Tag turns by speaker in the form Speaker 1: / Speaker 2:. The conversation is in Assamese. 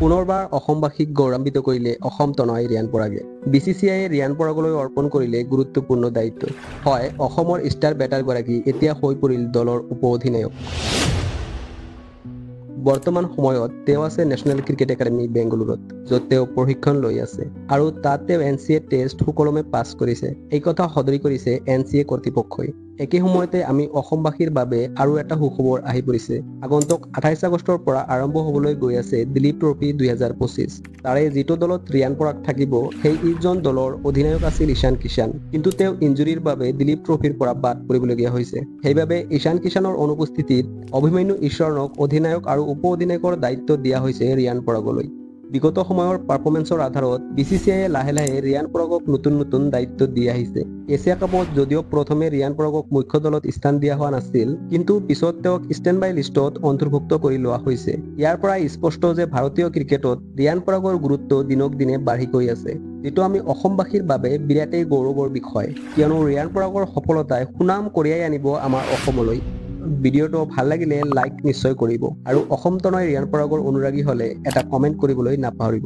Speaker 1: পুনৰবাৰ অসমবাসীক গৌৰৱান্বিত কৰিলে অসম তনয় ৰিয়ান পৰাগে। BCCIয়ে ৰিয়ান পৰাগলৈ অৰ্পণ কৰিলে গুৰুত্বপূৰ্ণ দায়িত্ব। হয়, অসমৰ ষ্টাৰ বেটাৰগৰাকী এতিয়া হৈ পৰিল দলৰ উপ অধিনায়ক। বৰ্তমান সময়ত তেওঁ আছে নেশ্যনেল ক্ৰিকেট একাডেমী বেংগালুৰুত, য'ত তেওঁ প্ৰশিক্ষণ লৈ আছে। আৰু তাত তেওঁ NCA টেষ্ট সুকলমে পাছ কৰিছে। এই কথা সদৰি কৰিছে NCA কৰ্তৃপক্ষই। একে সময়তে আমি অসমবাসীৰ বাবে আৰু এটা সুখবৰ আহি পৰিছে। আগন্তুক 28 আগষ্টৰ পৰা আৰম্ভ হ'বলৈ গৈ আছে দিলীপ ট্ৰফী 2025। তাৰে যিটো দলত ৰিয়ান পৰাগ থাকিব, সেই 11জন দলৰ অধিনায়ক আছিল ঈশান কিষাণ। কিন্তু তেওঁ ইঞ্জুৰিৰ বাবে দিলীপ ট্ৰফীৰ পৰা বাদ পৰিবলগীয়া হৈছে। সেইবাবে ঈশান কিষাণৰ অনুপস্থিতিত অভিমন্যু ঈশ্বৰণক অধিনায়ক আৰু উপ অধিনায়কৰ দায়িত্ব দিয়া হৈছে ৰিয়ান পৰাগলৈ। বিগত সময়ৰ পাৰফৰ্মেন্সৰ আধাৰত BCCIয়ে লাহে লাহে ৰিয়ান পৰাগক নতুন দায়িত্ব দি আহিছে। এছিয়া কাপত যদিও প্ৰথমে ৰিয়ান পৰাগক মুখ্য দলত স্থান দিয়া হোৱা নাছিল, কিন্তু পিছত তেওঁক ষ্টেণ্ড বাই লিষ্টত অন্তৰ্ভুক্ত কৰি লোৱা হৈছে। ইয়াৰ পৰা স্পষ্ট যে ভাৰতীয় ক্ৰিকেটত ৰিয়ান পৰাগৰ গুৰুত্ব দিনক দিনে বাঢ়ি গৈ আছে, যিটো আমি অসমবাসীৰ বাবে বিৰাটেই গৌৰৱৰ বিষয়। কিয়নো ৰিয়ান পৰাগৰ সফলতাই সুনাম কঢ়িয়াই আনিব আমাৰ অসমলৈ। ভিডিঅ'টো ভাল লাগিলে লাইক নিশ্চয় কৰিব আৰু অসম তনয় ৰিয়ান পৰাগৰ অনুৰাগী হ'লে এটা কমেণ্ট কৰিবলৈ নাপাহৰিব।